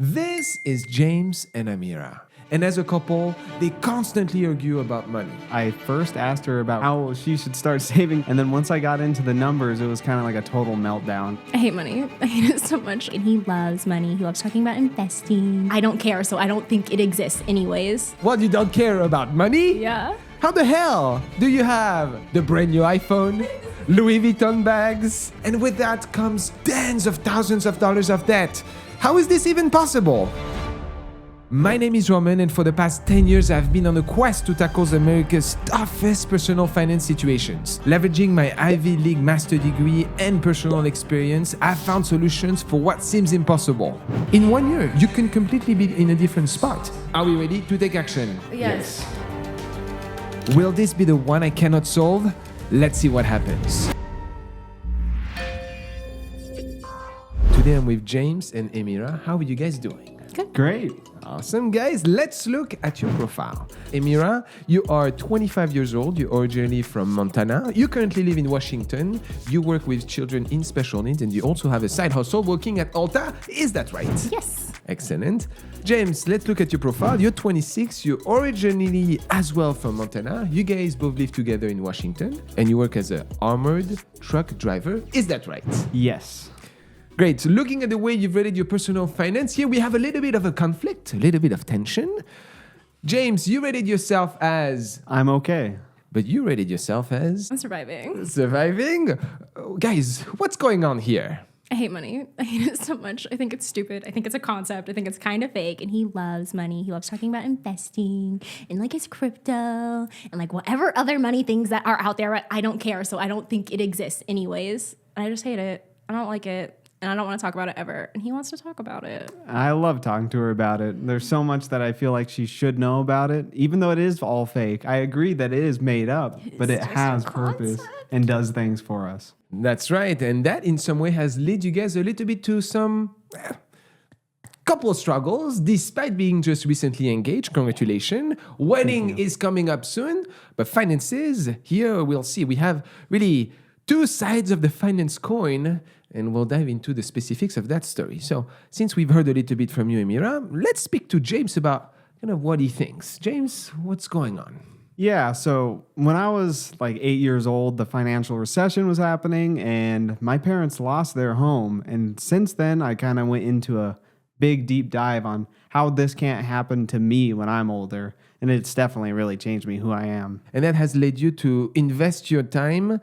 This is James and Amira. And as a couple, they constantly argue about money. I first asked her about how she should start saving, and then once I got into the numbers, it was kind of like a total meltdown. I hate money. I hate it so much. And he loves money. He loves talking about investing. I don't care, so I don't think it exists anyways. What, you don't care about money? Yeah. How the hell do you have the brand new iPhone, Louis Vuitton bags, and with that comes tens of thousands of dollars of debt? How is this even possible? My name is Romain, and for the past 10 years, I've been on a quest to tackle America's toughest personal finance situations. Leveraging my Ivy League master degree and personal experience, I've found solutions for what seems impossible. In 1 year, you can completely be in a different spot. Are we ready to take action? Yes. Will this be the one I cannot solve? Let's see what happens. Today I'm with James and Amira. How are you guys doing? Great. Awesome, guys. Let's look at your profile. Amira, you are 25 years old. You're originally from Montana. You currently live in Washington. You work with children in special needs, and you also have a side hustle working at Ulta. Is that right? Yes. Excellent. James, let's look at your profile. You're 26. You're originally as well from Montana. You guys both live together in Washington, and you work as an armored truck driver. Is that right? Yes. Great. So looking at the way you've rated your personal finance, here we have a little bit of a conflict, a little bit of tension. James, you rated yourself as... I'm okay. But you rated yourself as... I'm surviving. Surviving? Guys, what's going on here? I hate money. I hate it so much. I think it's stupid. I think it's a concept. I think it's kind of fake. And he loves money. He loves talking about investing and like his crypto and like whatever other money things that are out there. I don't care. So I don't think it exists anyways. I just hate it. I don't like it. And I don't want to talk about it ever. And he wants to talk about it. I love talking to her about it. There's so much that I feel like she should know about it, even though it is all fake. I agree that it is made up, but it has purpose and does things for us. That's right. And that in some way has led you guys a little bit to some couple of struggles, despite being just recently engaged. Congratulations. Wedding is coming up soon. But finances, here we'll see. We have really two sides of the finance coin, and we'll dive into the specifics of that story. So since we've heard a little bit from you, Amira, let's speak to James about kind of what he thinks. James, what's going on? Yeah, so when I was like 8 years old, the financial recession was happening and my parents lost their home. And since then, I kind of went into a big deep dive on how this can't happen to me when I'm older. And it's definitely really changed me who I am. And that has led you to invest your time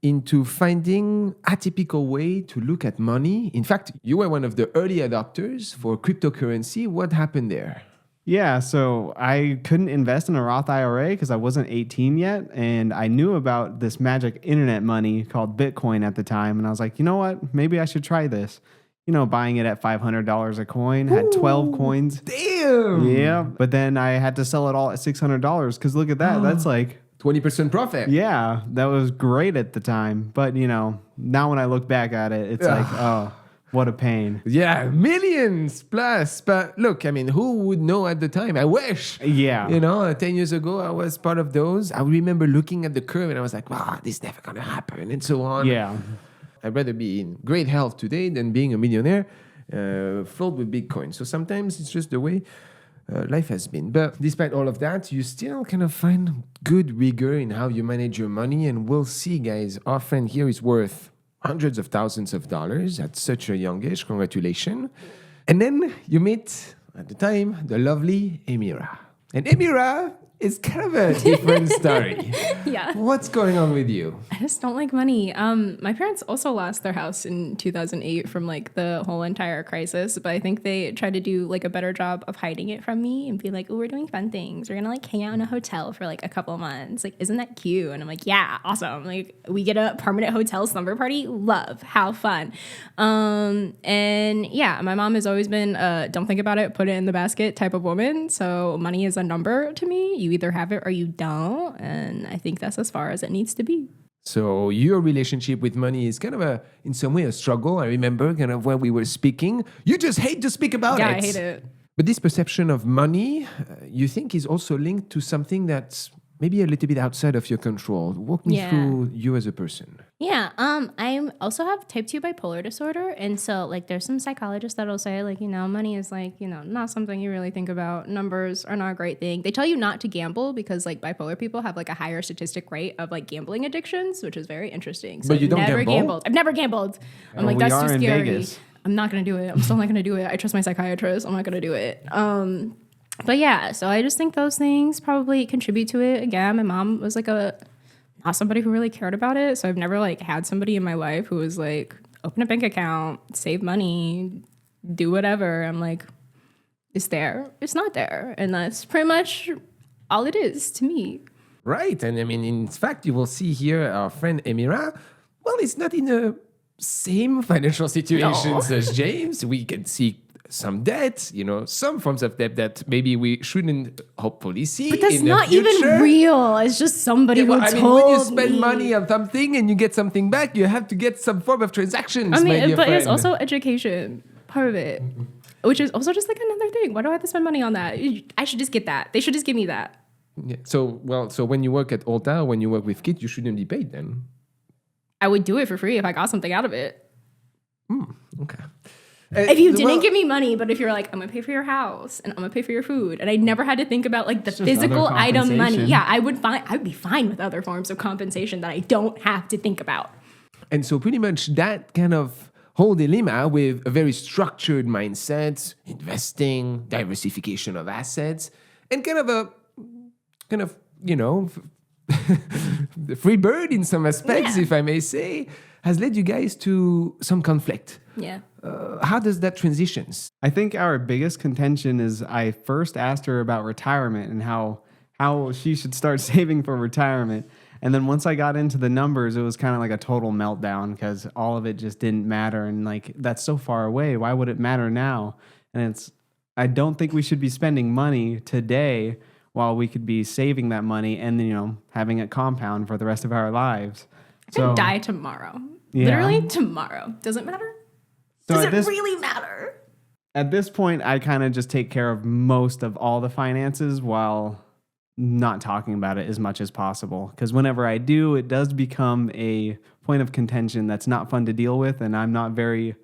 into finding a typical way to look at money. In fact, you were one of the early adopters for cryptocurrency. What happened there? Yeah, so I couldn't invest in a Roth IRA because I wasn't 18 yet. And I knew about this magic internet money called Bitcoin at the time. And I was like, you know what? Maybe I should try this. You know, buying it at $500 a coin, had 12 coins. Damn! Yeah, but then I had to sell it all at $600 because look at that. That's like... 20% profit. Yeah, that was great at the time. But, you know, now when I look back at it, it's like, oh, what a pain. Yeah, millions plus. But look, I mean, who would know at the time? I wish. Yeah. You know, 10 years ago, I was part of those. I remember looking at the curve and I was like, wow, this is never going to happen and so on. Yeah. I'd rather be in great health today than being a millionaire filled with Bitcoin. So sometimes it's just the way life has been. But despite all of that, you still kind of find good rigor in how you manage your money. And we'll see, guys, our friend here is worth hundreds of thousands of dollars at such a young age. Congratulations. And then you meet, at the time, the lovely Amira. And Amira is kind of a different story. Yeah. What's going on with you? I just don't like money. My parents also lost their house in 2008 from like the whole entire crisis, but I think they tried to do like a better job of hiding it from me and be like, oh, we're doing fun things. We're gonna like hang out in a hotel for like a couple of months. Like, isn't that cute? And I'm like, yeah, awesome. Like, we get a permanent hotel slumber party. Love, how fun. And yeah, my mom has always been don't think about it, put it in the basket type of woman. So money is a number to me. You either have it or you don't. And I think that's as far as it needs to be. So your relationship with money is kind of in some way a struggle. I remember kind of when we were speaking, you just hate to speak about it. Yeah, I hate it. But this perception of money, you think is also linked to something that's maybe a little bit outside of your control. Walk me through you as a person. Yeah, I also have type 2 bipolar disorder, and so like there's some psychologists that'll say like, money is like, not something you really think about. Numbers are not a great thing. They tell you not to gamble because like bipolar people have like a higher statistic rate of like gambling addictions, which is very interesting. So But you don't never gamble? gambled. I've never gambled. I'm like, we that's are too in scary. Vegas. I'm not gonna do it. I'm still not gonna do it. I trust my psychiatrist. I'm not gonna do it. But yeah, so I just think those things probably contribute to it. Again, my mom was like not somebody who really cared about it. So I've never like had somebody in my life who was like, open a bank account, save money, do whatever. I'm like, it's there, it's not there. And that's pretty much all it is to me. Right. And I mean, in fact, you will see here our friend Emira. Well, it's not in the same financial situations as James. We can see some debt, some forms of debt that maybe we shouldn't hopefully see. But that's in the not future. even real. It's just somebody who I mean, told when you spend me. money on something and you get something back, you have to get some form of transactions. I my mean, dear but it's friend. also education, part of it, which is also just like another thing. Why do I have to spend money on that? I should just get that. They should just give me that. Yeah. So when you work at Ulta, when you work with kids, you shouldn't be paid then. I would do it for free if I got something out of it. Okay. If you didn't give me money, but if you're like, I'm gonna pay for your house and I'm gonna pay for your food, and I never had to think about like the just physical other item money. compensation. Yeah, I'd be fine with other forms of compensation that I don't have to think about. And so pretty much that kind of whole dilemma with a very structured mindset, investing, diversification of assets, and kind of the free bird in some aspects, Yeah. if I may say, has led you guys to some conflict. Yeah. How does that transitions? I think our biggest contention is I first asked her about retirement and how she should start saving for retirement. And then once I got into the numbers, it was kind of like a total meltdown because all of it just didn't matter. And like, that's so far away. Why would it matter now? And I don't think we should be spending money today while we could be saving that money and, having it compound for the rest of our lives. I could die tomorrow. Yeah. Literally tomorrow. Does it matter? So Does at it this- really matter? At this point, I kind of just take care of most of all the finances while not talking about it as much as possible. Because whenever I do, it does become a point of contention that's not fun to deal with. And I'm not very,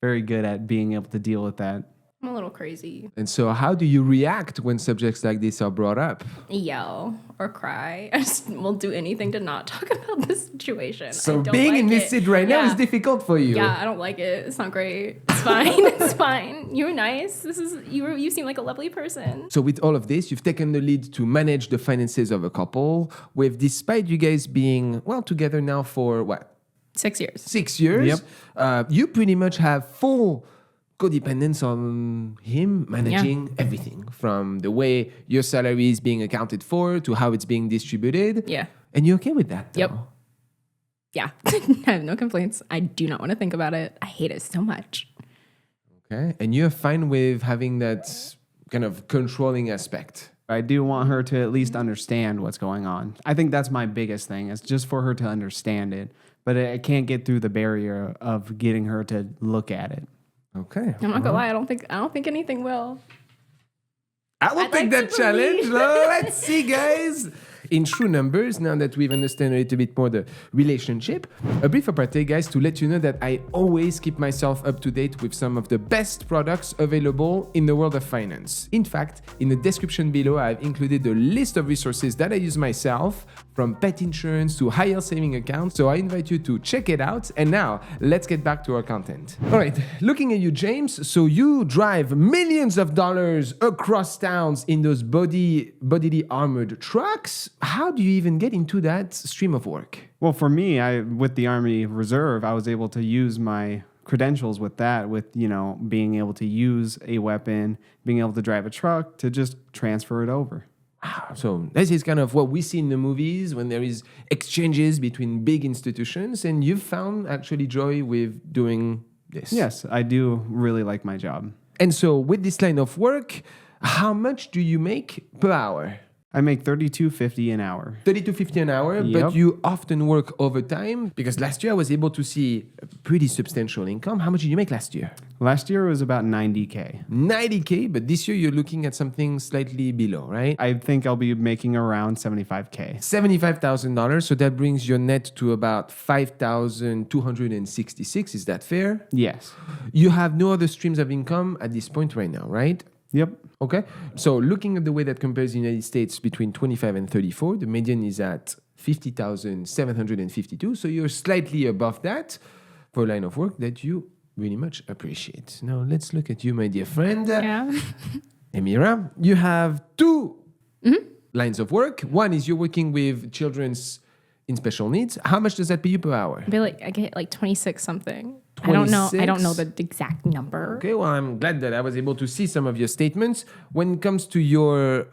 very good at being able to deal with that. I'm a little crazy. And so how do you react when subjects like this are brought up? Yell or cry. I just will do anything to not talk about this situation. I So don't being like in this it. seat right now Yeah. is difficult for you. Yeah, I don't like it. It's not great. It's fine. It's fine. You were nice. You seem like a lovely person. So with all of this, you've taken the lead to manage the finances of a couple with, despite you guys being, together now for what? 6 years. 6 years. You pretty much have full codependence on him managing everything from the way your salary is being accounted for to how it's being distributed. Yeah. And you're okay with that, though? Yep. Yeah. I have no complaints. I do not want to think about it. I hate it so much. Okay. And you're fine with having that kind of controlling aspect. I do want her to at least understand what's going on. I think that's my biggest thing. It's just for her to understand it. But I can't get through the barrier of getting her to look at it. Okay. I'm not gonna lie. I don't think anything will. I will I'd take like that to challenge. believe. Let's see, guys. In true numbers, now that we've understood a little bit more the relationship, a brief apartheid, guys, to let you know that I always keep myself up to date with some of the best products available in the world of finance. In fact, in the description below, I've included a list of resources that I use myself, from pet insurance to high-yield saving accounts. So I invite you to check it out. And now, let's get back to our content. All right, looking at you, James. So you drive millions of dollars across towns in those bodily armored trucks. How do you even get into that stream of work? Well, for me, with the Army Reserve, I was able to use my credentials with that, with, being able to use a weapon, being able to drive a truck, to just transfer it over. So this is kind of what we see in the movies when there is exchanges between big institutions, and you've found actually joy with doing this. Yes, I do really like my job. And so with this line of work, how much do you make per hour? I make $32.50 an hour. $32.50 an hour, but Yep. you often work overtime because last year I was able to see a pretty substantial income. How much did you make last year? Last year it was about $90K. 90K, but this year you're looking at something slightly below, right? I think I'll be making around $75K. $75,000, so that brings your net to about 5,266. Is that fair? Yes. You have no other streams of income at this point right now, right? Yep. Okay. So looking at the way that compares the United States between 25 and 34, the median is at 50,752. So you're slightly above that for a line of work that you really much appreciate. Now let's look at you, my dear friend. Yeah. Emira, you have two lines of work. One is you're working with children's in special needs. How much does that pay you per hour? I get like 26 something. I don't know 26? the exact number. Okay, well, I'm glad that I was able to see some of your statements. When it comes to your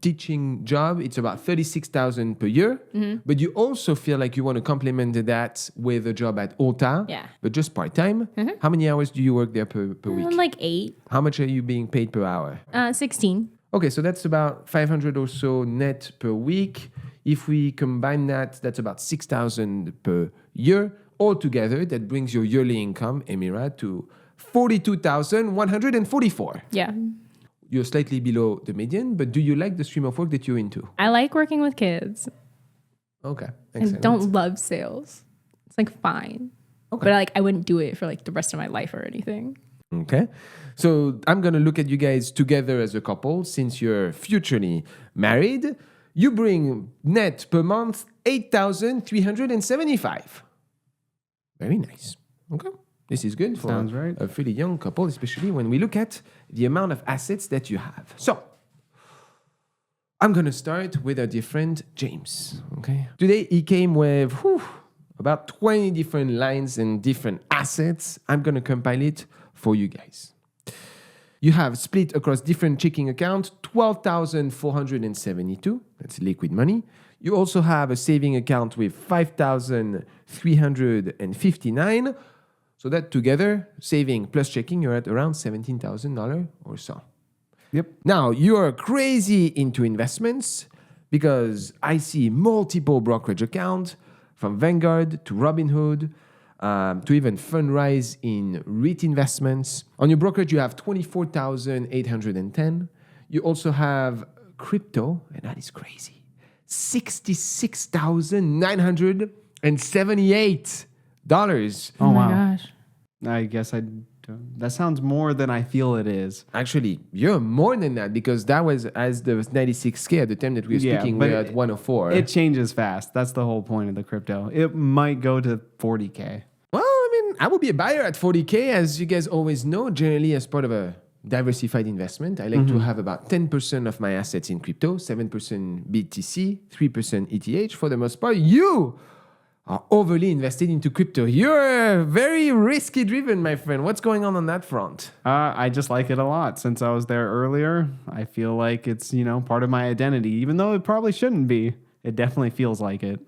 teaching job, it's about 36,000 per year. But you also feel like you want to complement that with a job at OTA, Yeah. but just part-time. How many hours do you work there per week? Like 8, How much are you being paid per hour? 16. Okay, so that's about 500 or so net per week. If we combine that, that's about 6,000 per year. Altogether, that brings your yearly income, Emira, to 42,144. Yeah. You're slightly below the median, but do you like the stream of work that you're into? I like working with kids. Okay, I excellent. don't love sales. It's like fine. Okay. But I wouldn't do it for like the rest of my life or anything. Okay. So I'm going to look at you guys together as a couple since you're futurely married. You bring net per month 8,375. Very nice. Okay. This is good for Sounds right. a pretty young couple, especially when we look at the amount of assets that you have. So I'm going to start with our dear friend James. Okay. Today he came with about 20 different lines and different assets. I'm going to compile it for you guys. You have split across different checking accounts, 12,472. That's liquid money. You also have a saving account with 5,359. So that together, saving plus checking, you're at around $17,000 or so. Yep. Now, you're crazy into investments because I see multiple brokerage accounts from Vanguard to Robinhood to even Fundrise in REIT investments. On your brokerage, you have 24,810. You also have crypto, and that is crazy. $66,978. Oh my gosh. I guess that sounds more than I feel it is. Actually, you're more than that because that was as the 96K at the time that we were speaking, but we're at 104. It changes fast. That's the whole point of the crypto. It might go to 40K. Well, I mean, I would be a buyer at 40K, as you guys always know, generally as part of a diversified investment. I like to have about 10% of my assets in crypto, 7% BTC, 3% ETH. For the most part, you are overly invested into crypto. You're very risky driven, my friend. What's going on that front? I just like it a lot. Since I was there earlier, I feel like it's, part of my identity, even though it probably shouldn't be. It definitely feels like it.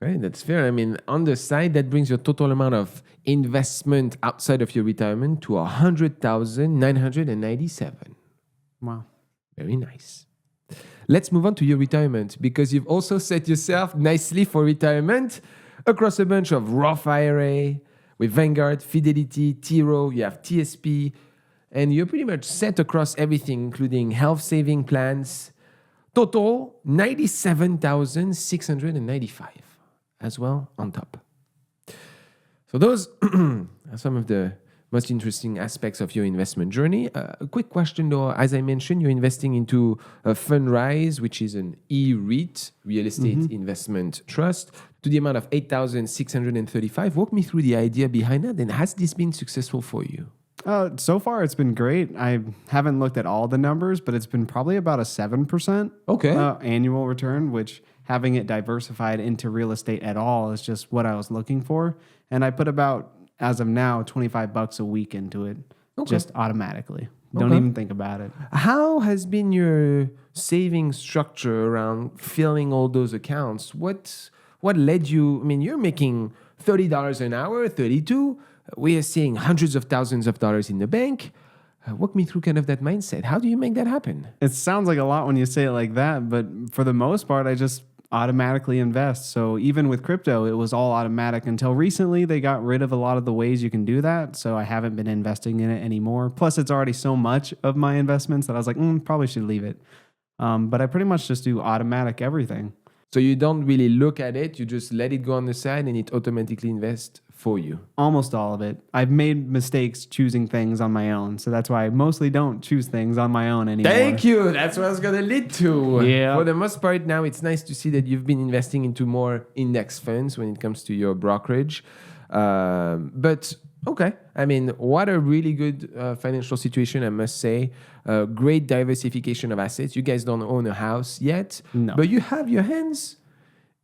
Right, that's fair. I mean, on the side, that brings your total amount of investment outside of your retirement to 100,997. Wow. Very nice. Let's move on to your retirement because you've also set yourself nicely for retirement across a bunch of Roth IRA with Vanguard, Fidelity, T. Rowe, you have TSP, and you're pretty much set across everything, including health saving plans. Total 97,695 as well on top. So those are some of the most interesting aspects of your investment journey. A quick question though, as I mentioned, you're investing into a Fundrise, which is an e-REIT, real estate investment trust, to the amount of 8,635. Walk me through the idea behind that, and has this been successful for you? So far, it's been great. I haven't looked at all the numbers, but it's been probably about a 7% annual return, which having it diversified into real estate at all is just what I was looking for. And I put about, as of now, $25 a week into it, just automatically. Don't even think about it. How has been your saving structure around filling all those accounts? What led you? I mean, you're making $30 an hour, 32. We are seeing hundreds of thousands of dollars in the bank. Walk me through kind of that mindset. How do you make that happen? It sounds like a lot when you say it like that, but for the most part, I just automatically invest. So even with crypto, it was all automatic until recently. They got rid of a lot of the ways you can do that. So I haven't been investing in it anymore. Plus, it's already so much of my investments that I was like, probably should leave it. But I pretty much just do automatic everything. So you don't really look at it, you just let it go on the side and it automatically invests for you. Almost all of it. I've made mistakes choosing things on my own. So that's why I mostly don't choose things on my own anymore. Thank you. That's what I was going to lead to. Yeah. For the most part now, it's nice to see that you've been investing into more index funds when it comes to your brokerage. But okay. I mean, what a really good financial situation, I must say. Great diversification of assets. You guys don't own a house yet, No. but you have your hands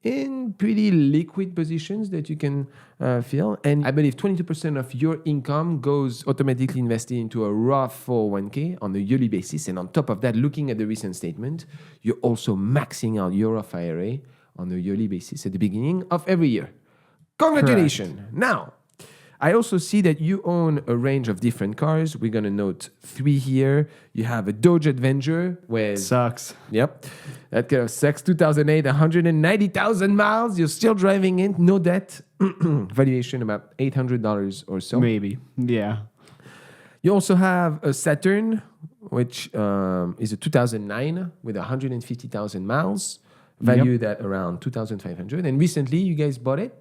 in pretty liquid positions that you can feel. And I believe 22% of your income goes automatically invested into a Roth 401k on a yearly basis. And on top of that, looking at the recent statement, you're also maxing out your Roth IRA on a yearly basis at the beginning of every year. Congratulations. Correct. Now, I also see that you own a range of different cars. We're going to note 3 here. You have a Dodge Avenger with... Sucks. Yep. That kind of sucks. 2008, 190,000 miles. You're still driving it. No debt. Valuation about $800 or so. Maybe. Yeah. You also have a Saturn, which is a 2009 with 150,000 miles. Valued at around 2,500. And recently, you guys bought it.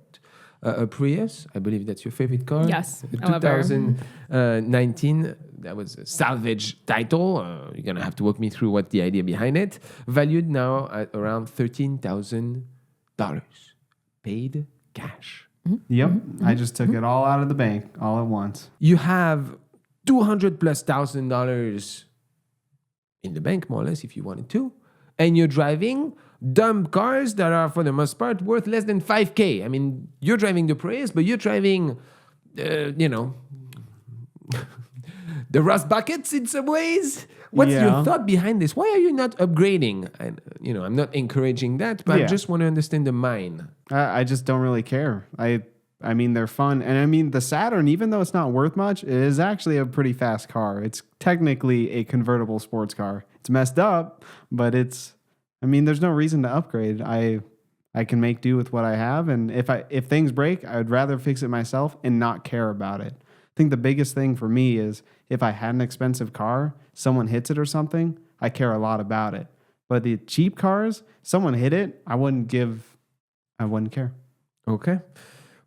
A Prius, I believe that's your favorite car. Yes, A I love her. 2019, that was a salvage title. You're going to have to walk me through what the idea behind it. Valued now at around $13,000. Paid cash. Yep. I just took it all out of the bank all at once. You have $200,000+ in the bank, more or less, if you wanted to. And you're driving dumb cars that are, for the most part, worth less than $5,000. I mean, you're driving the Prius, but you're driving, the rust buckets in some ways. What's your thought behind this? Why are you not upgrading? And, I'm not encouraging that, but I just want to understand the mind. I just don't really care. I mean, they're fun. And I mean, the Saturn, even though it's not worth much, it is actually a pretty fast car. It's technically a convertible sports car. It's messed up, but there's no reason to upgrade. I can make do with what I have. And if things break, I would rather fix it myself and not care about it. I think the biggest thing for me is if I had an expensive car, someone hits it or something, I care a lot about it. But the cheap cars, someone hit it, I wouldn't care. Okay.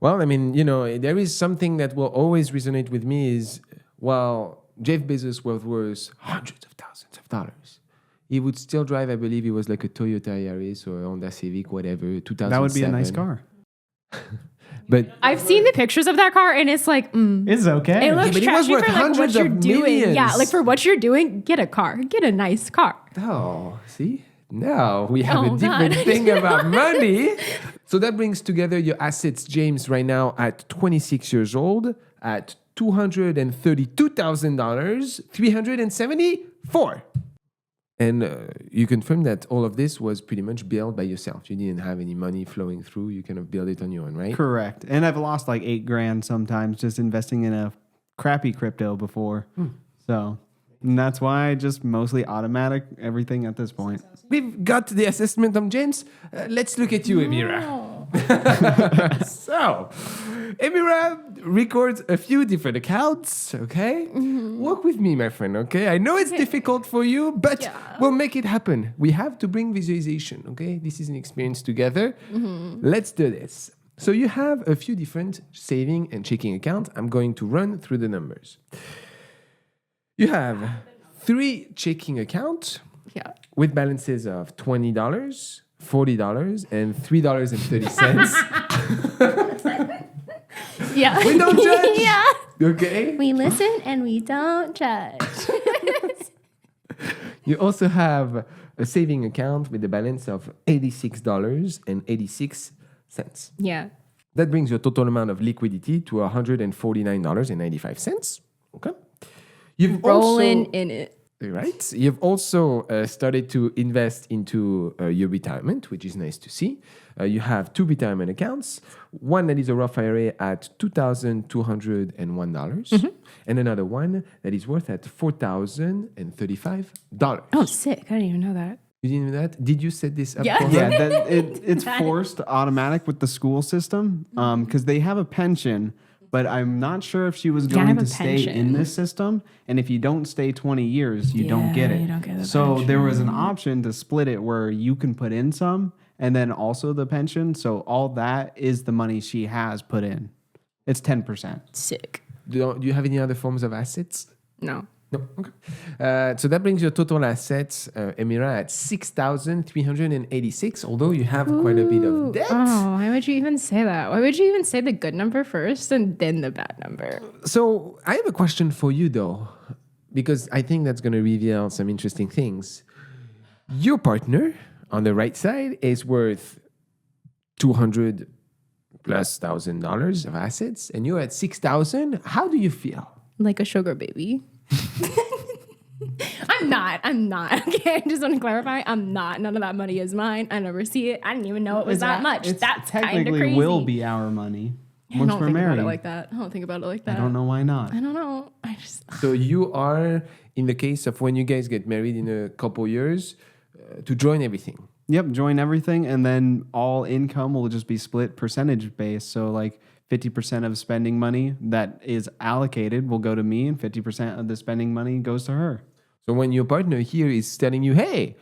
Well, there is something that will always resonate with me is, Jeff Bezos was worth hundreds of thousands of dollars. He would still drive, I believe it was like a Toyota Yaris or a Honda Civic, whatever, 2007. That would be a nice car. But I've seen the pictures of that car, and it's like, It's okay. it looks but it was trashy worth for like what hundreds you're of doing. millions. Yeah, like for what you're doing, get a car, get a nice car. Oh, see? Now we have Oh, a different God. thing about money. So that brings together your assets, James, right now at 26 years old, at $232,000, 374. And you confirm that all of this was pretty much built by yourself. You didn't have any money flowing through. You kind of built it on your own, right? Correct. And I've lost like $8,000 sometimes just investing in a crappy crypto before. So and that's why I just mostly automatic everything at this point. We've got the assessment of James. Let's look at you, Emira. So, Emira records a few different accounts, okay? Walk with me, my friend, okay? I know it's difficult for you, but we'll make it happen. We have to bring visualization, okay? This is an experience together. Let's do this. So you have a few different saving and checking accounts. I'm going to run through the numbers. You have 3 checking accounts with balances of $20, $40, and $3.30. Yeah. We don't judge. Yeah. Okay? We listen and we don't judge. You also have a saving account with a balance of $86.86. Yeah. That brings your total amount of liquidity to $149.95. Okay? You've Rolling also, in it. Right. You've also started to invest into your retirement, which is nice to see. You have 2 retirement accounts. One that is a Roth IRA at $2,201, and another one that is worth at $4,035. Oh, sick. I didn't even know that. You didn't know that? Did you set this up? Yeah. For her? Yeah, it's forced automatic with the school system because they have a pension, but I'm not sure if she was I going have to a stay in pension. this system. And if you don't stay 20 years, you don't get it. you don't get the so there was an option to split it where you can put in some and then also the pension. So all that is the money she has put in. It's 10%. Sick. Do you have any other forms of assets? No. No. Okay. So that brings your total assets, Emira, at 6,386. Although you have quite a bit of debt. Oh, why would you even say that? Why would you even say the good number first and then the bad number? So I have a question for you, though, because I think that's going to reveal some interesting things. Your partner on the right side is worth $200 plus $1,000 of assets, and you're at 6,000. How do you feel? Like a sugar baby. I'm not. Okay, I just want to clarify. I'm not. None of that money is mine. I never see it. I didn't even know it was that much. It's That's kind of technically crazy. will be our money I once don't we're think married. about it like that. I don't think about it like that. I don't know why not. I don't know. I just. So you are, in the case of when you guys get married in a couple years, to join everything. Yep, join everything, and then all income will just be split percentage based. So like 50% of spending money that is allocated will go to me, and 50% of the spending money goes to her. So when your partner here is telling you, hey,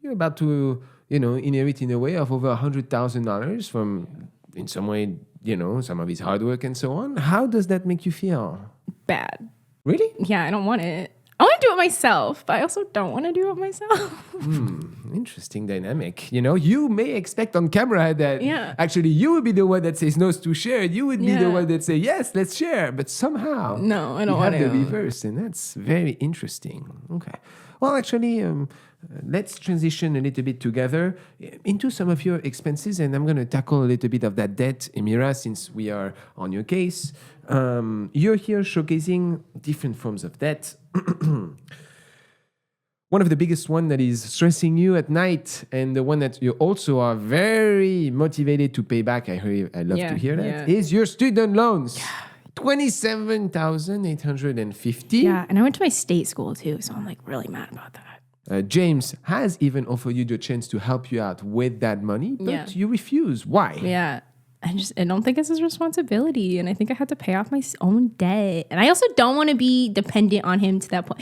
you're about to, inherit in a way of over $100,000 from, in some way, some of his hard work and so on, how does that make you feel? Bad. Really? Yeah, I don't want it. I want to do it myself, but I also don't want to do it myself. Interesting dynamic. You may expect on camera that Yeah. actually you would be the one that says no to share. You would be the Yeah. one that say yes, let's share. But somehow, No, I you don't want have to. the reverse, and that's very interesting. Okay. Well, actually, let's transition a little bit together into some of your expenses, and I'm going to tackle a little bit of that debt, Emira, since we are on your case. You're here showcasing different forms of debt. One of the biggest one that is stressing you at night, and the one that you also are very motivated to pay back, I love to hear that, is your student loans. $27,850. Yeah, and I went to my state school too, so I'm like really mad about that. James has even offered you the chance to help you out with that money, but you refuse. Why? Yeah. I don't think it's his responsibility. And I think I had to pay off my own debt. And I also don't want to be dependent on him to that point.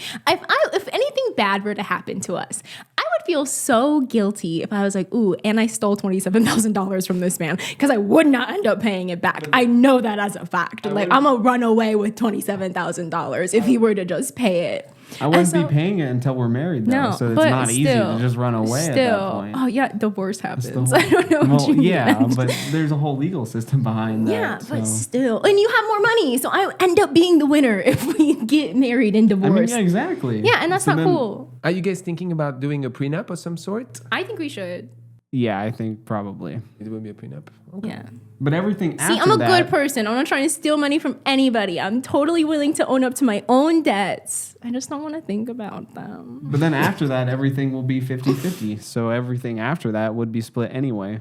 If anything bad were to happen to us, I would feel so guilty if I was like, ooh, and I stole $27,000 from this man, because I would not end up paying it back. I know that as a fact. Like, I'm going to run away with $27,000 if he were to just pay it. I wouldn't be paying it until we're married, though. No, So it's but not easy still- to just run away at that point. Oh, yeah, divorce happens. The whole- I don't know what you mean. but there's a whole legal system behind that. Yeah, but so. still. And you have more money, so I end up being the winner if we get married and I divorced. mean, yeah, exactly. Yeah, and that's So not then- cool. Are you guys thinking about doing a prenup of some sort? I think we should. Yeah, I think probably. It will be a prenup. Okay. Yeah. But everything after See, I'm a that, good person. I'm not trying to steal money from anybody. I'm totally willing to own up to my own debts. I just don't want to think about them. But then after that, everything will be 50-50. So everything after that would be split anyway.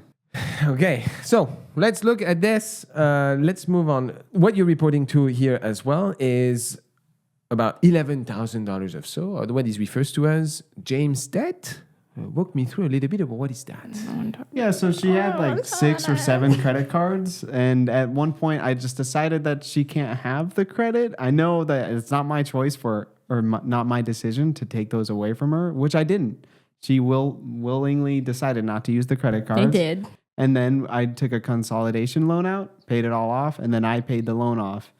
Okay, so let's look at this. Let's move on. What you're reporting to here as well is about $11,000 or so, or what is referred to as James' debt. Walk me through a little bit about what is that. Yeah, so she had like 6 or 7 credit cards. And at one point, I just decided that she can't have the credit. I know that it's not my choice not my decision to take those away from her, which I didn't. She willingly decided not to use the credit cards. I did. And then I took a consolidation loan out, paid it all off, and then I paid the loan off.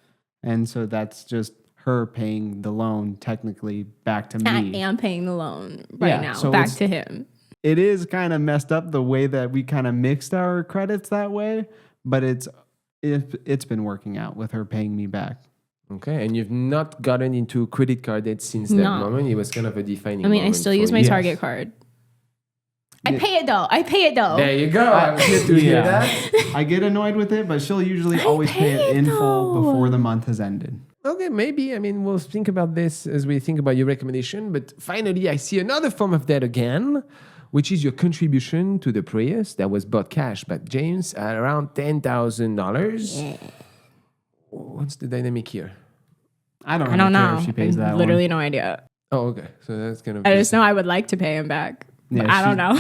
And so that's just her paying the loan technically back to me. I am paying the loan right now so back to him. It is kind of messed up the way that we kind of mixed our credits that way, but it's been working out with her paying me back. Okay, and you've not gotten into credit card debt since that moment. It was kind of a defining moment. I still use my Target card. I pay it though. There you go. I was here to hear that. I get annoyed with it, but she'll usually always pay it in full before the month has ended. Okay, maybe. I mean, we'll think about this as we think about your recommendation. But finally, I see another form of debt again, which is your contribution to the Prius that was bought cash by James at around $10,000. What's the dynamic here? I don't I don't care know. if she pays that Literally one. no idea. Oh, okay. So that's kind of. I just know I would like to pay him back. But Yeah, I don't know.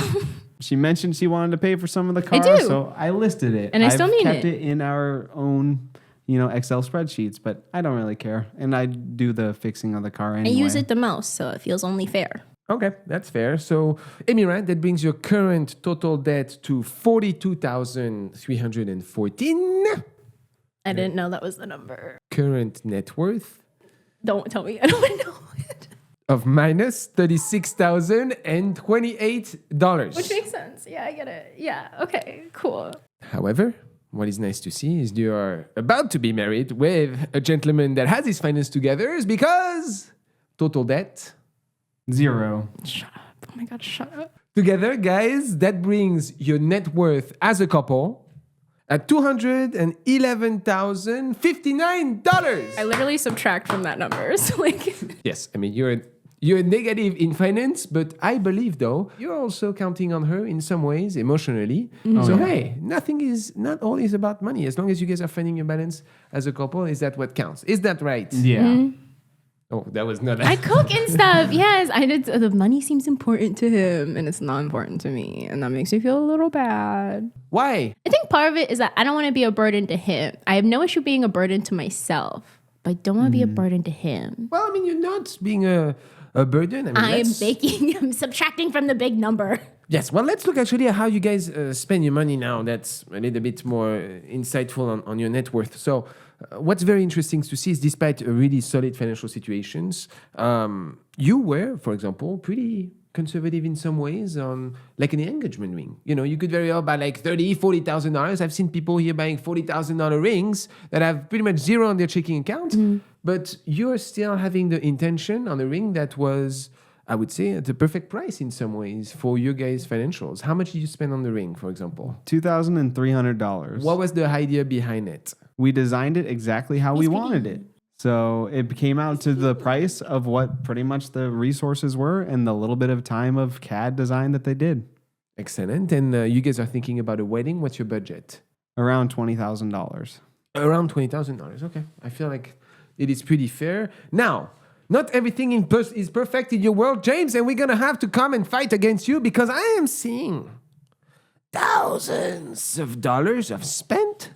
She mentioned she wanted to pay for some of the car, do. so I listed it. And I still mean kept it. it in our own, Excel spreadsheets, but I don't really care. And I do the fixing of the car I anyway. use it the most, so it feels only fair. Okay, that's fair. So, Emira, that brings your current total debt to $42,314. I didn't know that was the number. Current net worth Don't tell me. I don't know it. of minus $36,028. Which makes sense. Yeah, I get it. Yeah. Okay. Cool. However, what is nice to see is you are about to be married with a gentleman that has his finance together is because total debt. 0. Shut up. Oh my God. Shut up. Together, guys, that brings your net worth as a couple at $211,059. I literally subtract from that number. So like, Yes, I mean you're negative in finance, but I believe though you're also counting on her in some ways emotionally. So hey, nothing is not always about money. As long as you guys are finding your balance as a couple, is that what counts? Is that right? Yeah. Oh, that was not. I cook and stuff. Yes, I did. The money seems important to him, and it's not important to me, and that makes me feel a little bad. Why? I think part of it is that I don't want to be a burden to him. I have no issue being a burden to myself, but I don't want to be a burden to him. Well, I mean you're not being a burden. I mean, I'm making. I'm subtracting from the big number. Yes, well, let's look actually at how you guys spend your money now. That's a little bit more insightful on your net worth. So, what's very interesting to see is despite a really solid financial situations, you were, for example, pretty conservative in some ways on like an engagement ring. You know, you could very well buy like $30,000, $40,000. I've seen people here buying $40,000 rings that have pretty much zero on their checking account, but you're still having the intention on a ring that was, I would say, at the perfect price in some ways for your guys' financials. How much did you spend on the ring, for example? $2,300. What was the idea behind it? We designed it exactly how we wanted it. So it came out to the price of what pretty much the resources were and the little bit of time of CAD design that they did. Excellent. And you guys are thinking about a wedding. What's your budget? Around $20,000. Around $20,000. Okay. I feel like it is pretty fair. Now, not everything is perfect in your world, James, and we're going to have to come and fight against you because I am seeing thousands of dollars of spent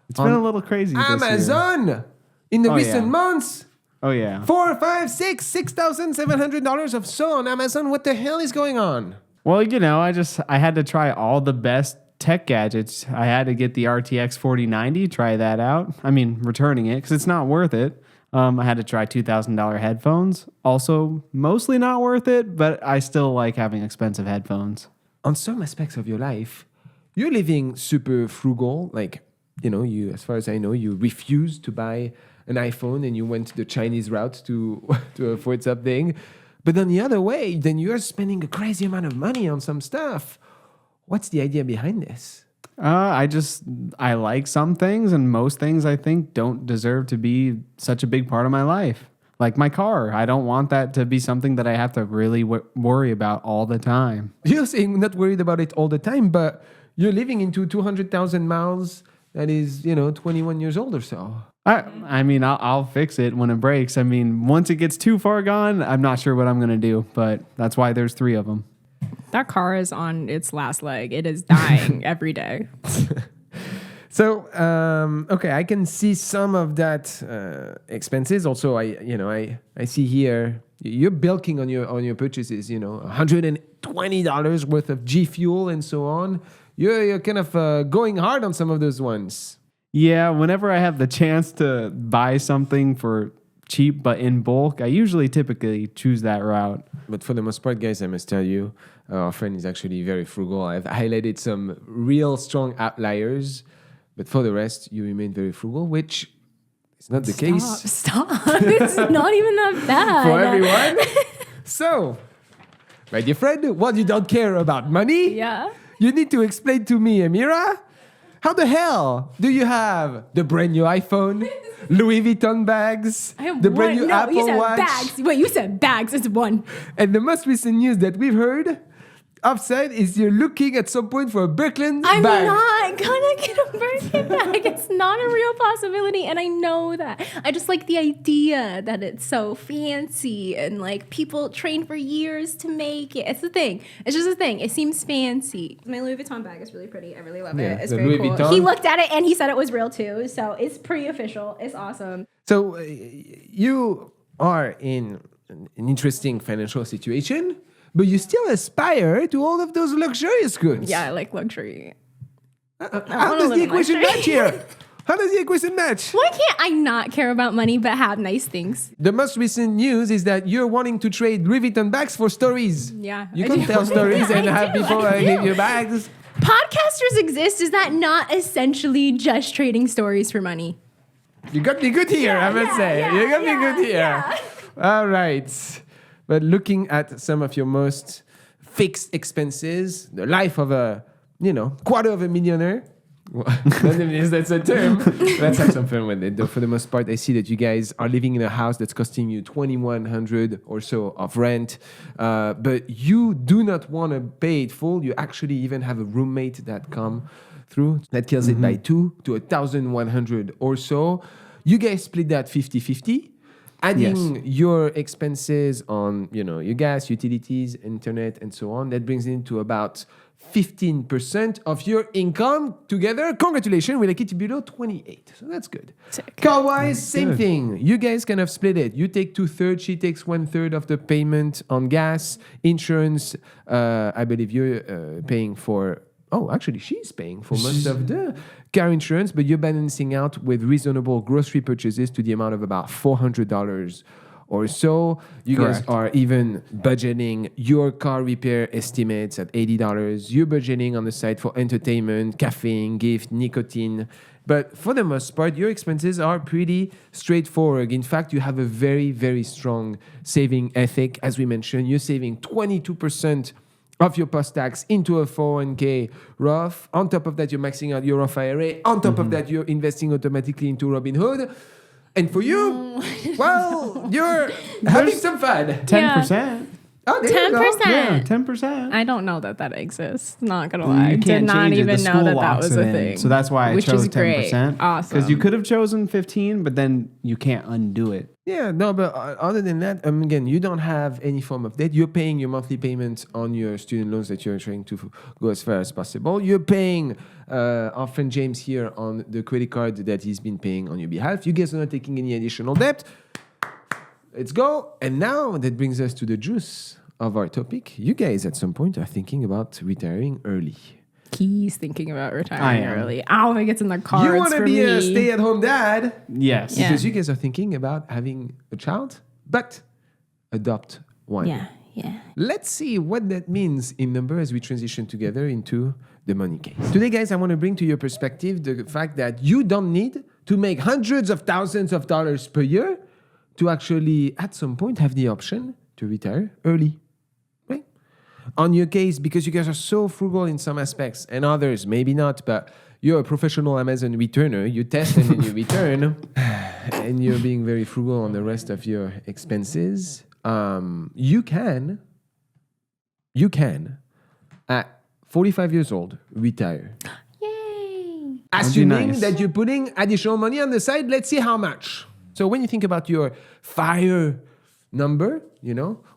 It's been a little crazy this year. Amazon in the recent months. Oh, yeah. $6,700 of so on Amazon. What the hell is going on? Well, I had to try all the best tech gadgets. I had to get the RTX 4090, try that out. I mean, returning it because it's not worth it. I had to try $2,000 headphones. Also, mostly not worth it, but I still like having expensive headphones. On some aspects of your life, you're living super frugal. Like, you, as far as I know, you refused to buy an iPhone and you went the Chinese route to afford something. But on the other way, then you're spending a crazy amount of money on some stuff. What's the idea behind this? I like some things, and most things I think don't deserve to be such a big part of my life. Like my car. I don't want that to be something that I have to really worry about all the time. You're saying not worried about it all the time, but you're living into 200,000 miles that is, 21 years old or so. I mean, I'll fix it when it breaks. I mean, once it gets too far gone, I'm not sure what I'm going to do, but that's why there's 3 of them. That car is on its last leg. It is dying every day. So, okay, I can see some of that expenses. Also, I see here you're bilking on your purchases. $120 worth of G Fuel and so on. You're kind of going hard on some of those ones. Yeah, whenever I have the chance to buy something for cheap but in bulk, I typically choose that route. But for the most part, guys, I must tell you, our friend is actually very frugal. I've highlighted some real strong outliers, but for the rest, you remain very frugal, which is not the case Stop. It's not even that bad. for everyone. So, my dear friend, what you don't care about money, Yeah. you need to explain to me, Amira, How the hell do you have the brand new iPhone, Louis Vuitton bags, I have the brand one. new No, Apple you said Watch, bags. Wait, you said bags. It's one. and the most recent news that we've heard upside is you're looking at some point for a Birkin I'm bag. not gonna get a Birkin bag. It's not a real possibility, and I know that. I just like the idea that it's so fancy and like people train for years to make it. It's a thing. It's just a thing. It seems fancy. My Louis Vuitton bag is really pretty. I really love Yeah, it. It's the very Louis cool. Vuitton. He looked at it and he said it was real too. So it's pretty official. It's awesome. So you are in an interesting financial situation, but you still aspire to all of those luxurious goods. Yeah, I like luxury. How wanna does live the in equation luxury. match here? How does the equation match? Why can't I not care about money but have nice things? The most recent news is that you're wanting to trade Louis Vuitton bags for stories. Yeah, You I can do. tell stories Yeah, and I have do, people I give do. you bags. Podcasters exist. Is that not essentially just trading stories for money? You got me good here, I must say. You got me good here. yeah. All right. But looking at some of your most fixed expenses, the life of a, quarter of a millionaire. Well, that's a term. Let's have some fun with it. Though for the most part, I see that you guys are living in a house that's costing you $2,100 or so of rent, but you do not want to pay it full. You actually even have a roommate that come through that kills it by 2 to 1,100 or so. You guys split that 50-50. Adding your expenses on, your gas, utilities, internet, and so on, that brings it into about 15% of your income together. Congratulations, we like it below 28. So that's good. Sick. Car-wise, same good. thing. You guys kind of split it. You take 2/3, she takes 1/3 of the payment on gas, insurance. I believe you're paying for. Oh, actually, she's paying for most of the car insurance, but you're balancing out with reasonable grocery purchases to the amount of about $400 or so. You guys Correct. are even budgeting your car repair estimates at $80. You're budgeting on the side for entertainment, caffeine, gift, nicotine. But for the most part, your expenses are pretty straightforward. In fact, you have a very, very strong saving ethic. As we mentioned, you're saving 22% of your post-tax into a 401k Roth. On top of that, you're maxing out your Roth IRA. On top of that, you're investing automatically into Robinhood. And for you, well, you're having some fun. 10%. Oh, there you go. 10%. Yeah, 10%. I don't know that exists. Not gonna You lie. can't Did not change it. even The know school that locks was it a in. thing. So that's why I Which chose is great. 10%. Awesome. Because you could have chosen 15, but then you can't undo it. Yeah, no, but other than that, again, you don't have any form of debt. You're paying your monthly payments on your student loans that you're trying to go as far as possible. You're paying our friend James here on the credit card that he's been paying on your behalf. You guys are not taking any additional debt. Let's go. And now that brings us to the juice of our topic. You guys at some point are thinking about retiring early. He's thinking about I retiring am. early. I don't think it's in the cards You want to for be me. a stay-at-home dad Yes. Yeah. because you guys are thinking about having a child, but adopt one. Yeah. Let's see what that means in number as we transition together into the money case. Today, guys, I want to bring to your perspective the fact that you don't need to make hundreds of thousands of dollars per year to actually, at some point, have the option to retire early. Right? On your case, because you guys are so frugal in some aspects and others, maybe not, but you're a professional Amazon returner. You test and then you return, and you're being very frugal on the rest of your expenses. You can, at 45 years old, retire. Yay. Assuming nice. that you're putting additional money on the side, let's see how much. So when you think about your FIRE number,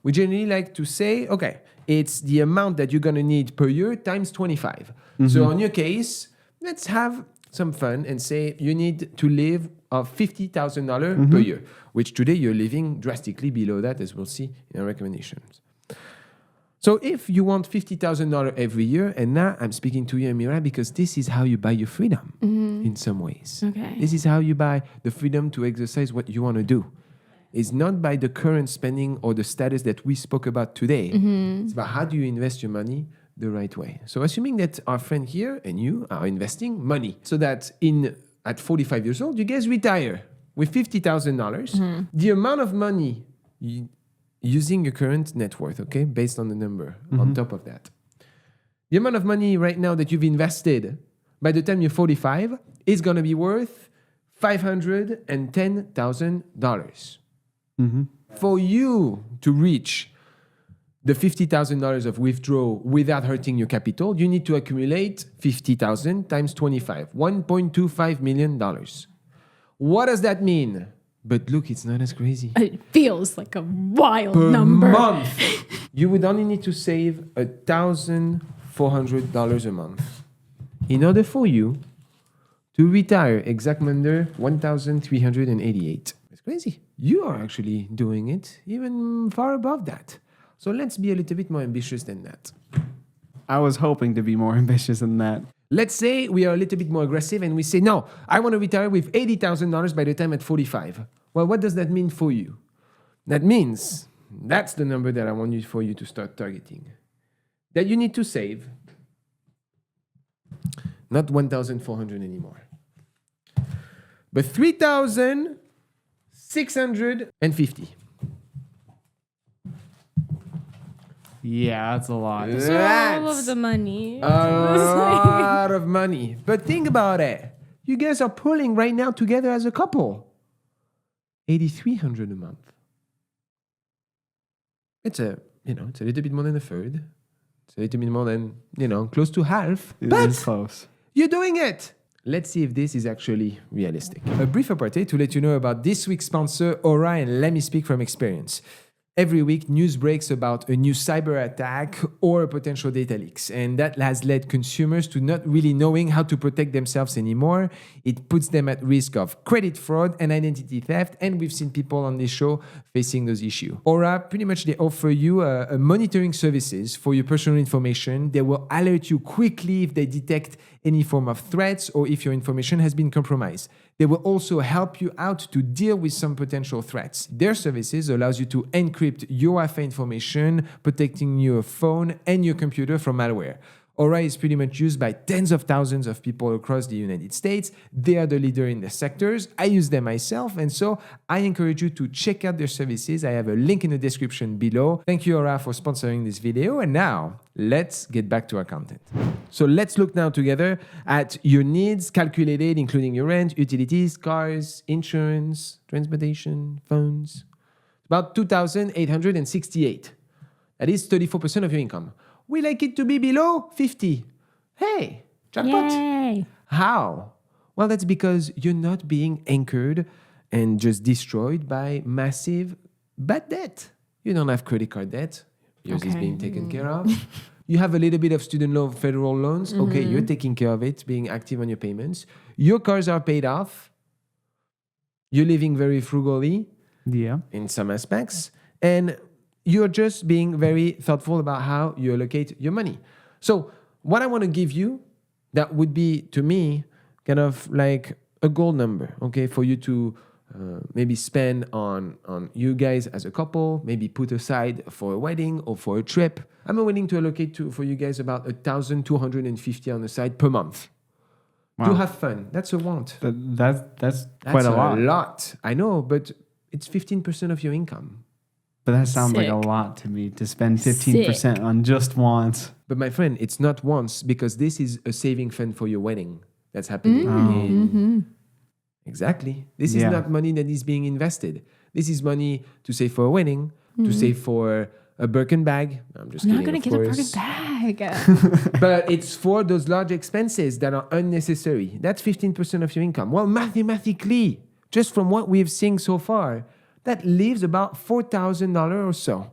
we generally like to say, okay, it's the amount that you're going to need per year times 25. So on your case, let's have some fun and say you need to live of $50,000 per year, which today you're living drastically below that, as we'll see in our recommendations. So if you want $50,000 every year, and now I'm speaking to you, Amira, because this is how you buy your freedom in some ways. Okay. This is how you buy the freedom to exercise what you want to do. It's not by the current spending or the status that we spoke about today. It's about how do you invest your money the right way. So assuming that our friend here and you are investing money so that at 45 years old, you guys retire with $50,000. The amount of money using your current net worth, okay, based on the number on top of that. The amount of money right now that you've invested by the time you're 45, is going to be worth $510,000. For you to reach the $50,000 of withdrawal without hurting your capital, you need to accumulate 50,000 times 25, $1.25 million. What does that mean? But look, it's not as crazy. It feels like a wild Per number. month, you would only need to save $1,400 a month in order for you to retire exact number 1,388. It's crazy. You are actually doing it even far above that. So let's be a little bit more ambitious than that. I was hoping to be more ambitious than that. Let's say we are a little bit more aggressive and we say, no, I want to retire with $80,000 by the time at 45. Well, what does that mean for you? That means that's the number that I want for you to start targeting. That you need to save, not 1,400 anymore, but 3,650. Yeah, that's a lot. So all of the money. A lot of money. But think about it. You guys are pulling right now together as a couple. $8,300 a month. It's a little bit more than a third. It's a little bit more than, close to half. It But is close. you're doing it. Let's see if this is actually realistic. A brief apartheid to let you know about this week's sponsor, Aura, and let me speak from experience. Every week, news breaks about a new cyber attack or a potential data leaks, and that has led consumers to not really knowing how to protect themselves anymore. It puts them at risk of credit fraud and identity theft, and we've seen people on this show facing those issues. Aura, pretty much they offer you a monitoring services for your personal information. They will alert you quickly if they detect any form of threats or if your information has been compromised. They will also help you out to deal with some potential threats. Their services allows you to encrypt your Wi-Fi information, protecting your phone and your computer from malware. Aura is pretty much used by tens of thousands of people across the United States. They are the leader in their sectors. I use them myself, and so I encourage you to check out their services. I have a link in the description below. Thank you, Aura, for sponsoring this video. And now, let's get back to our content. So let's look now together at your needs calculated, including your rent, utilities, cars, insurance, transportation, phones. About 2,868. That is 34% of your income. We like it to be below 50. Hey, jackpot. Yay. How? Well, that's because you're not being anchored and just destroyed by massive bad debt. You don't have credit card debt. Yours is being taken care of. You have a little bit of student loan, federal loans. Okay, you're taking care of it, being active on your payments. Your cars are paid off. You're living very frugally Yeah. in some aspects. And you're just being very thoughtful about how you allocate your money. So what I want to give you, that would be, to me, kind of like a goal number, okay, for you to maybe spend on you guys as a couple, maybe put aside for a wedding or for a trip. I'm willing to allocate for you guys about 1,250 on the side per month. Wow. To have fun. That's a want. That's quite a lot. I know, but it's 15% of your income. But that sounds like a Sick. lot to me to spend 15% on just wants. But my friend, it's not once, because this is a saving fund for your wedding that's happening. Exactly. This is Yeah. not money that is being invested. This is money to save for a wedding, to save for a Birkin bag. I'm just I'm kidding, not going of to get a Birkin course. bag. But it's for those large expenses that are unnecessary. That's 15% of your income. Well, mathematically, just from what we've seen so far, that leaves about $4,000 or so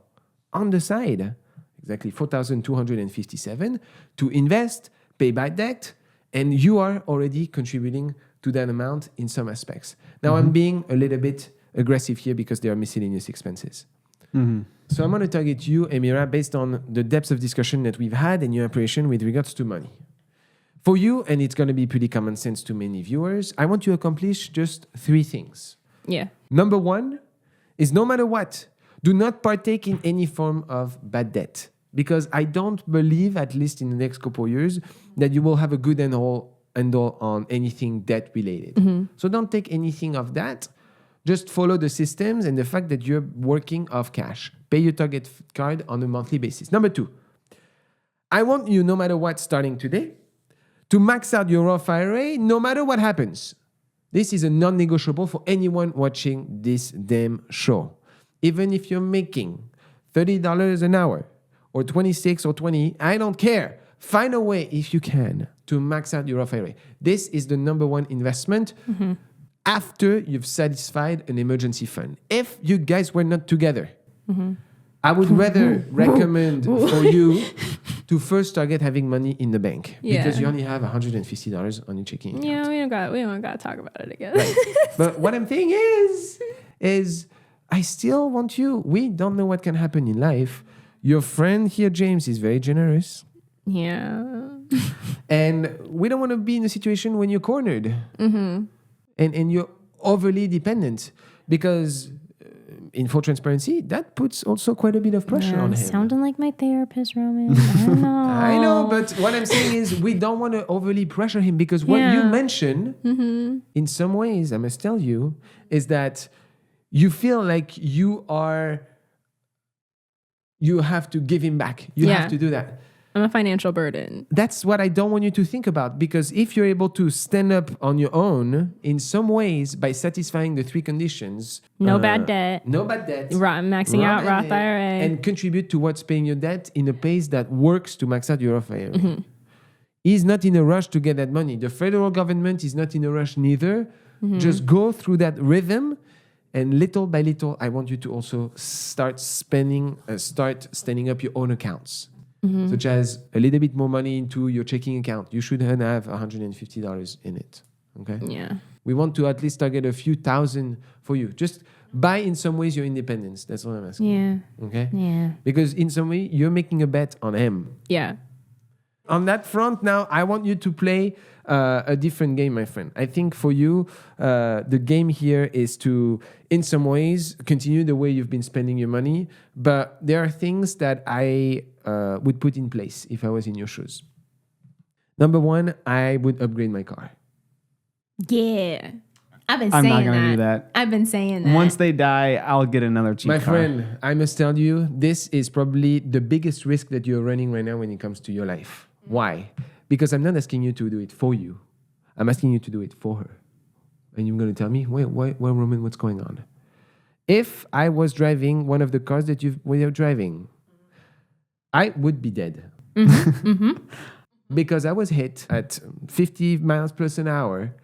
on the side. Exactly, 4,257 to invest, pay back debt, and you are already contributing to that amount in some aspects. Now, I'm being a little bit aggressive here because there are miscellaneous expenses. So I'm going to target you, Emira, based on the depths of discussion that we've had and your impression with regards to money. For you, and it's going to be pretty common sense to many viewers, I want you to accomplish just 3 things. Yeah. Number 1 is, no matter what, do not partake in any form of bad debt, because I don't believe, at least in the next couple of years, that you will have a good handle on anything debt related. So don't take anything of that. Just follow the systems and the fact that you're working off cash. Pay your target card on a monthly basis. Number 2, I want you, no matter what, starting today, to max out your Roth IRA no matter what happens. This is a non-negotiable for anyone watching this damn show. Even if you're making $30 an hour or 26 or 20, I don't care. Find a way, if you can, to max out your Roth IRA. This is the number one investment after you've satisfied an emergency fund. If you guys were not together, I would rather recommend for you to first target having money in the bank because you only have $150 on your checking account. Yeah, we don't got to talk about it again. Right. But what I'm saying is I still want you. We don't know what can happen in life. Your friend here, James, is very generous. Yeah. And we don't want to be in a situation when you're cornered and you're overly dependent because in full transparency, that puts also quite a bit of pressure on him. Sounding like my therapist, Roman. I don't know. I know, but what I'm saying is we don't want to overly pressure him because what you mentioned, in some ways, I must tell you, is that you feel like you have to give him back. You have to do that. I'm a financial burden. That's what I don't want you to think about because if you're able to stand up on your own in some ways by satisfying the three conditions. No bad debt. Maxing out Roth IRA. And contribute towards paying your debt in a pace that works to max out your Roth IRA. He's not in a rush to get that money. The federal government is not in a rush neither. Just go through that rhythm. And little by little, I want you to also start standing up your own accounts. Such as a little bit more money into your checking account. You should have $150 in it. Okay? Yeah. We want to at least target a few thousand for you. Just buy in some ways your independence. That's all I'm asking. Yeah. Okay? Yeah. Because in some way, you're making a bet on him. Yeah. On that front, now, I want you to play a different game, my friend. I think for you, the game here is to, in some ways, continue the way you've been spending your money. But there are things that I would put in place if I was in your shoes. Number one, I would upgrade my car. Yeah. I'm not going to do that. I've been saying that. Once they die, I'll get another cheap car. My friend, I must tell you, this is probably the biggest risk that you're running right now when it comes to your life. Why? Because I'm not asking you to do it for you. I'm asking you to do it for her. And you're going to tell me, wait, Roman, what's going on? If I was driving one of the cars that you're driving, I would be dead. Because I was hit at 50 miles plus an hour,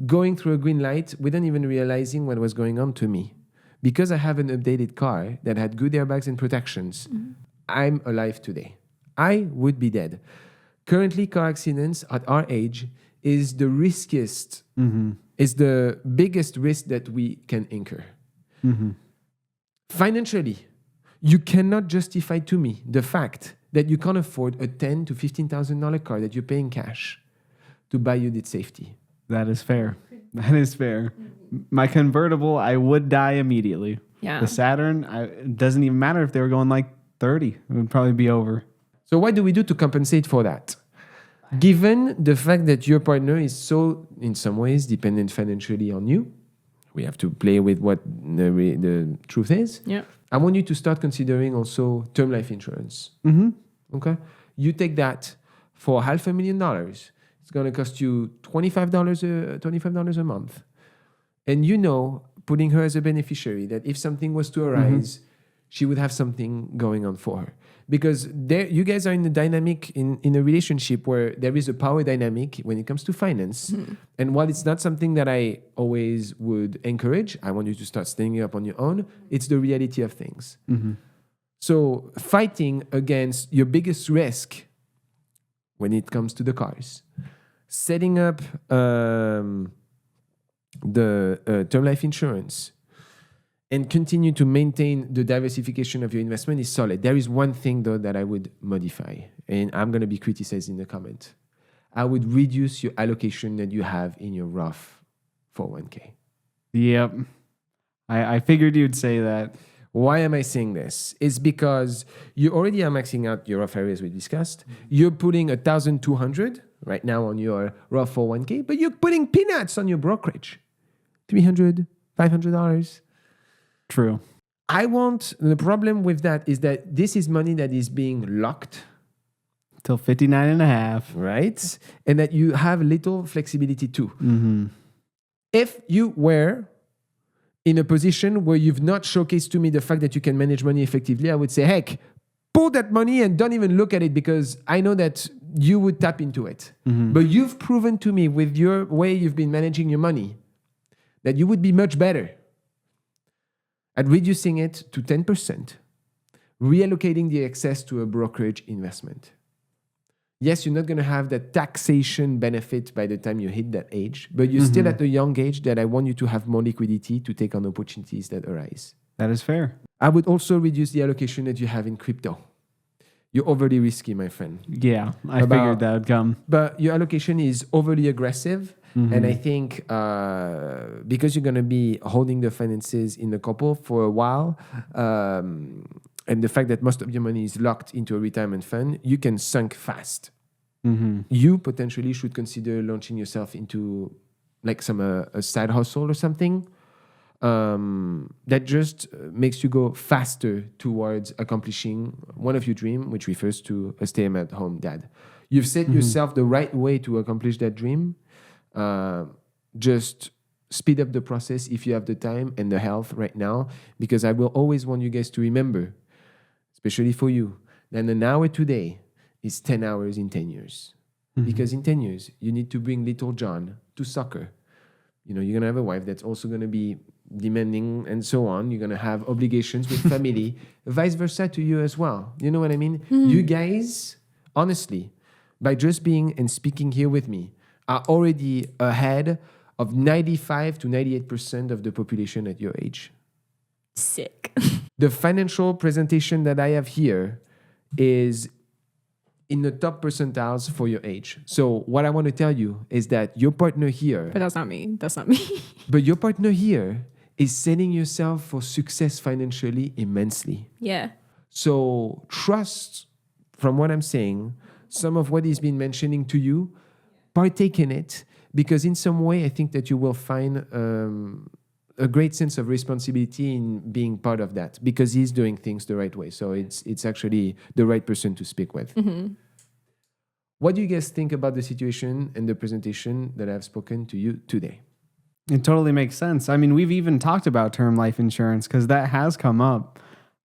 going through a green light without even realizing what was going on to me. Because I have an updated car that had good airbags and protections, I'm alive today. I would be dead. Currently, car accidents at our age is the riskiest, is the biggest risk that we can incur. Financially, you cannot justify to me the fact that you can't afford a $10,000 to $15,000 car that you're paying cash to buy you that safety. That is fair. That is fair. My convertible, I would die immediately. Yeah. The Saturn, it doesn't even matter if they were going like 30. It would probably be over. So what do we do to compensate for that? Given the fact that your partner is so, in some ways, dependent financially on you, we have to play with what the truth is. Yeah. I want you to start considering also term life insurance. Okay? You take that for $500,000. It's going to cost you $25 a month. And you know, putting her as a beneficiary, that if something was to arise, she would have something going on for her. Because you guys are in a dynamic, in a relationship where there is a power dynamic when it comes to finance. And while it's not something that I always would encourage, I want you to start standing up on your own. It's the reality of things. So fighting against your biggest risk when it comes to the cars, setting up the term life insurance, and continue to maintain the diversification of your investment is solid. There is one thing, though, that I would modify, and I'm going to be criticized in the comment. I would reduce your allocation that you have in your Roth 401k. Yep. I figured you'd say that. Why am I saying this? It's because you already are maxing out your Roth IRA, as we discussed. You're putting $1,200 right now on your Roth 401k, but you're putting peanuts on your brokerage. $300, $500. True. The problem with that is that this is money that is being locked till 59 and a half. right? And that you have little flexibility too. If you were in a position where you've not showcased to me the fact that you can manage money effectively, I would say, heck, pull that money and don't even look at it, because I know that you would tap into it. But you've proven to me with your way you've been managing your money that you would be much better at reducing it to 10%, reallocating the excess to a brokerage investment. Yes, you're not going to have that taxation benefit by the time you hit that age, but you're still at a young age that I want you to have more liquidity to take on opportunities that arise. That is fair. I would also reduce the allocation that you have in crypto. You're overly risky, my friend. Yeah, I figured that would come. But your allocation is overly aggressive. And I think because you're going to be holding the finances in the couple for a while, and the fact that most of your money is locked into a retirement fund, you can sink fast. You potentially should consider launching yourself into like a side hustle or something that just makes you go faster towards accomplishing one of your dreams, which refers to a stay-at-home dad. You've set yourself the right way to accomplish that dream. Just speed up the process if you have the time and the health right now, because I will always want you guys to remember, especially for you, that an hour today is 10 hours in 10 years. Because in 10 years, you need to bring little John to soccer. You're going to have a wife that's also going to be demanding and so on. You're going to have obligations with family, vice versa to you as well. You know what I mean? You guys, honestly, by just being and speaking here with me, are already ahead of 95 to 98% of the population at your age. Sick. The financial presentation that I have here is in the top percentiles for your age. So what I want to tell you is that your partner here... But that's not me. That's not me. But your partner here is setting yourself for success financially immensely. Yeah. So trust, from what I'm saying, some of what he's been mentioning to you, partake in it, because in some way I think that you will find a great sense of responsibility in being part of that, because he's doing things the right way. So it's actually the right person to speak with. What do you guys think about the situation and the presentation that I've spoken to you today? It totally makes sense. I mean, we've even talked about term life insurance because that has come up.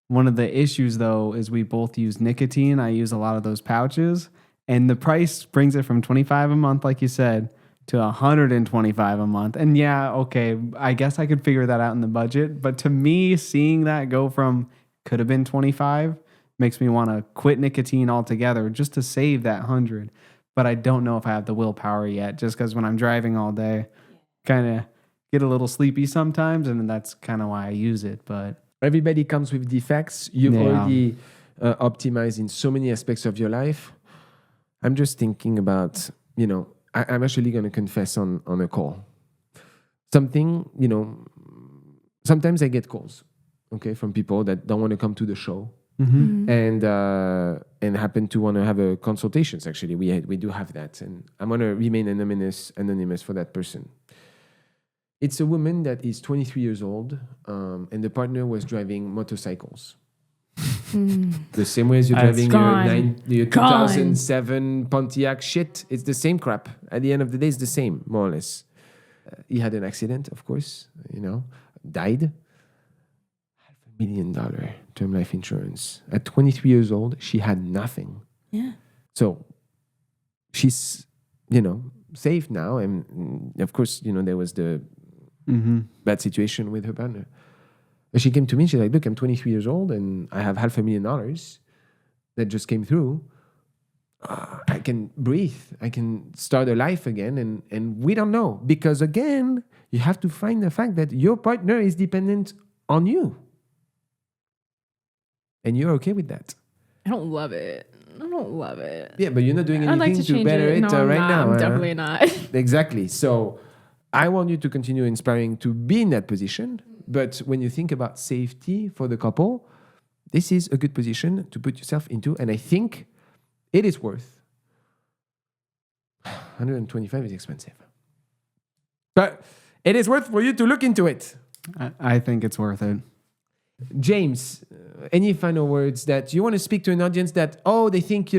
One of the issues, though, is we both use nicotine. I use a lot of those pouches, and the price brings it from $25 a month, like you said, to $125 a month. And yeah, okay, I guess I could figure that out in the budget. But to me, seeing that go from could have been 25 makes me want to quit nicotine altogether just to save that 100. But I don't know if I have the willpower yet, just because when I'm driving all day, kind of get a little sleepy sometimes, and that's kind of why I use it. But everybody comes with defects. You've already optimized in so many aspects of your life. I'm just thinking about, I'm actually going to confess on a call. Something, sometimes I get calls, okay, from people that don't want to come to the show and happen to want to have a consultations. Actually, we do have that, and I'm going to remain anonymous for that person. It's a woman that is 23 years old, and the partner was driving motorcycles. The same way as you're driving your 2007 Pontiac shit. It's the same crap. At the end of the day, it's the same, more or less. He had an accident, of course, died. $500,000 term life insurance. At 23 years old, she had nothing. Yeah. So she's, safe now. And of course, there was the bad situation with her partner. But she came to me, she's like, look, I'm 23 years old and I have $500,000 that just came through. I can breathe. I can start a life again. And we don't know. Because again, you have to find the fact that your partner is dependent on you. And you're okay with that. I don't love it. Yeah, but you're not doing I'd anything like to to better it no, right now. I'm definitely not. Exactly. So I want you to continue inspiring to be in that position. But when you think about safety for the couple, this is a good position to put yourself into. And I think it is worth. 125 is expensive. But it is worth for you to look into it. I think it's worth it. James, any final words that you want to speak to an audience that, they think,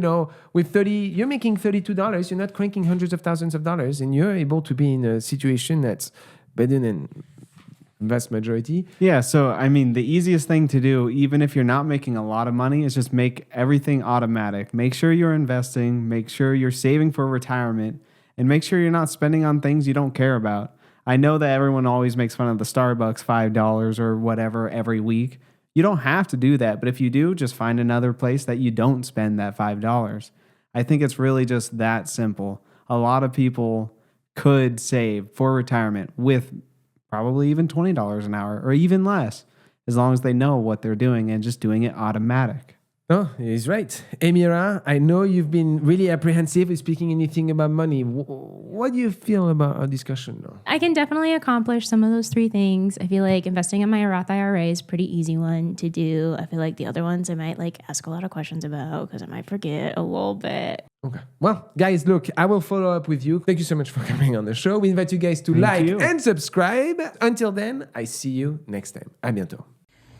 with you're making $32, you're not cranking hundreds of thousands of dollars, and you're able to be in a situation that's better than vast majority. Yeah, so I mean, the easiest thing to do, even if you're not making a lot of money, is just make everything automatic. Make sure you're investing, make sure you're saving for retirement, and make sure you're not spending on things you don't care about. I know that everyone always makes fun of the Starbucks $5 or whatever every week. You don't have to do that, but if you do, just find another place that you don't spend that $5. I think it's really just that simple. A lot of people could save for retirement with probably even $20 an hour or even less, as long as they know what they're doing and just doing it automatic. Oh, he's right. Amira, I know you've been really apprehensive with speaking anything about money. What do you feel about our discussion now? I can definitely accomplish some of those three things. I feel like investing in my Roth IRA is a pretty easy one to do. I feel like the other ones I might ask a lot of questions about because I might forget a little bit. Okay. Well, guys, look, I will follow up with you. Thank you so much for coming on the show. We invite you guys to like and subscribe. Until then, I see you next time. À bientôt.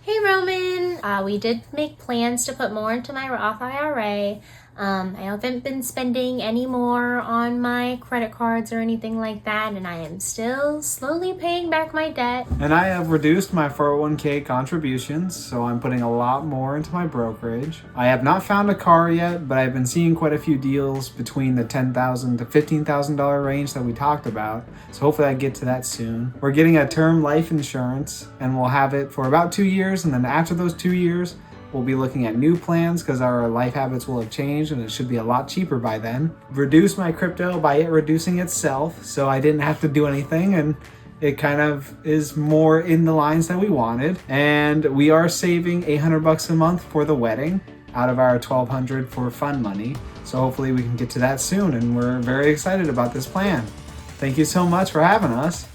Hey Roman, we did make plans to put more into my Roth IRA. I haven't been spending any more on my credit cards or anything like that, and I am still slowly paying back my debt. And I have reduced my 401k contributions, so I'm putting a lot more into my brokerage. I have not found a car yet, but I've been seeing quite a few deals between the $10,000 to $15,000 range that we talked about, so hopefully I get to that soon. We're getting a term life insurance, and we'll have it for about 2 years, and then after those 2 years, we'll be looking at new plans because our life habits will have changed and it should be a lot cheaper by then. Reduce my crypto by it reducing itself, so I didn't have to do anything, and it kind of is more in the lines that we wanted. And we are saving $800 a month for the wedding out of our $1,200 for fund money. So hopefully we can get to that soon, and we're very excited about this plan. Thank you so much for having us.